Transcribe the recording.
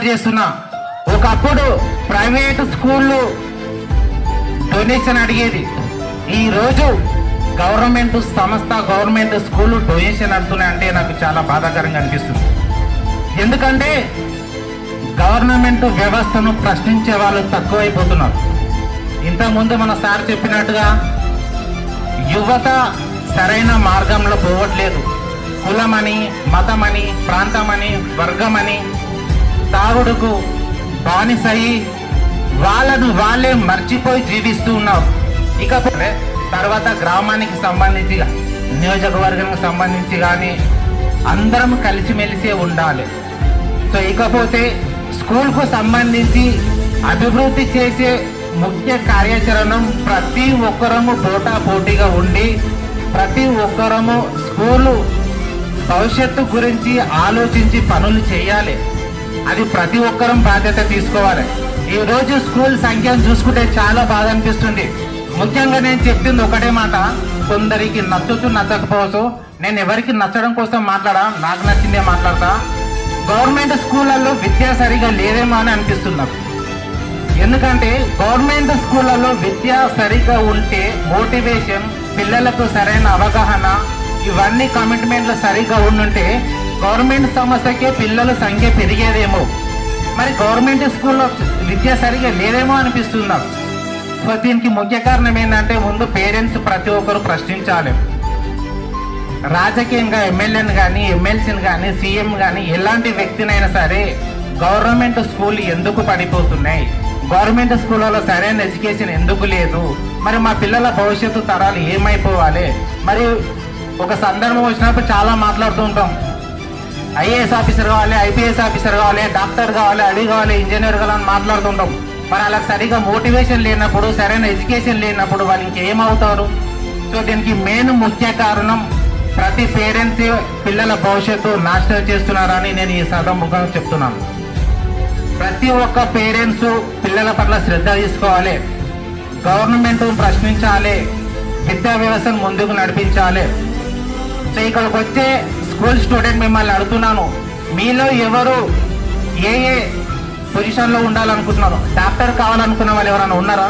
Request చేస్తున్నా. ఒకప్పుడు private స్కూళ్ళు డొనేషన్ అడిగేది, ఈ రోజు గవర్నమెంట్ సంస్థ గవర్నమెంట్ స్కూల్ డొనేషన్ అడుగుతున్నాయంటే నాకు చాలా బాధాకరంగా అనిపిస్తుంది. ఎందుకంటే గవర్నమెంట్ వ్యవస్థను ప్రశ్నించే వాళ్ళు తక్కువైపోతున్నారు. ఇంతకుముందు మన సార్ చెప్పినట్టుగా యువత సరైన మార్గంలో పోవట్లేదు. కులమని, మతమని, ప్రాంతమని, వర్గమని తాగుడుకు బానిసయి వాళ్ళను వాళ్ళే మర్చిపోయి జీవిస్తూ ఉన్నారు. ఇకపోతే తర్వాత గ్రామానికి సంబంధించి, నియోజకవర్గానికి సంబంధించి కానీ అందరం కలిసిమెలిసే ఉండాలి. సో ఇకపోతే స్కూల్కు సంబంధించి అభివృద్ధి చేసే ముఖ్య కార్యాచరణ ప్రతి ఒక్కరము పోటాపోటీగా ఉండి ప్రతి ఒక్కరము స్కూలు భవిష్యత్తు గురించి ఆలోచించి పనులు చేయాలి. అది ప్రతి ఒక్కరం బాధ్యత తీసుకోవాలి. ఈరోజు స్కూల్ సంఖ్యను చూసుకుంటే చాలా బాధ అనిపిస్తుంది. ముఖ్యంగా నేను చెప్తుంది ఒకటే మాట, కొందరికి నచ్చచ్చు నచ్చకపోవచ్చు. నేను ఎవరికి నచ్చడం కోసం మాట్లాడా, నాకు నచ్చిందే మాట్లాడతా. గవర్నమెంట్ స్కూళ్ళల్లో విద్య సరిగా లేదేమో అని అనిపిస్తుంది. ఎందుకంటే గవర్నమెంట్ స్కూళ్ళల్లో విద్య సరిగా ఉంటే మోటివేషన్, పిల్లలకు సరైన అవగాహన, ఇవన్నీ కమిట్మెంట్లు సరిగా ఉండుంటే గవర్నమెంట్ సంస్థకే పిల్లల సంఖ్య పెరిగేదేమో. మరి గవర్నమెంట్ స్కూల్లో విద్య సరిగా లేదేమో అనిపిస్తుంది. సో దీనికి ముఖ్య కారణం ఏంటంటే ముందు పేరెంట్స్ ప్రతి ఒక్కరు ప్రశ్నించాలి. రాజకీయంగా ఎమ్మెల్యేని కానీ, ఎమ్మెల్సీని కానీ, సీఎం కానీ ఎలాంటి వ్యక్తినైనా సరే గవర్నమెంట్ స్కూల్ ఎందుకు పడిపోతున్నాయి, గవర్నమెంట్ స్కూళ్ళలో సరైన ఎడ్యుకేషన్ ఎందుకు లేదు, మరి మా పిల్లల భవిష్యత్తు తరాలు ఏమైపోవాలి. మరి ఒక సందర్భం వచ్చినప్పుడు చాలా మాట్లాడుతూ ఉంటాం, ఐఏఎస్ ఆఫీసర్ కావాలి, ఐపీఎస్ ఆఫీసర్ కావాలి, డాక్టర్ కావాలి, అది కావాలి, ఇంజనీర్ కావాలని మాట్లాడుతుంటాం. మరి అలా సరిగా మోటివేషన్ లేనప్పుడు, సరైన ఎడ్యుకేషన్ లేనప్పుడు వాళ్ళు ఇంకేమవుతారు? సో దీనికి మెయిన్ ముఖ్య కారణం ప్రతి పేరెంట్స్ పిల్లల భవిష్యత్తు నాశనం చేస్తున్నారని నేను ఈ సభముఖంగా చెప్తున్నాను. ప్రతి ఒక్క పేరెంట్స్ పిల్లల పట్ల శ్రద్ధ తీసుకోవాలి, గవర్నమెంట్ ప్రశ్నించాలి, విద్యా వ్యవస్థను ముందుకు నడిపించాలి. సో ఇక్కడికి వచ్చే స్కూల్ స్టూడెంట్ మిమ్మల్ని అడుగుతున్నాను, మీలో ఎవరు ఏ పొజిషన్లో ఉండాలనుకుంటున్నారు? డాక్టర్ కావాలనుకున్న వాళ్ళు ఎవరైనా ఉన్నారా?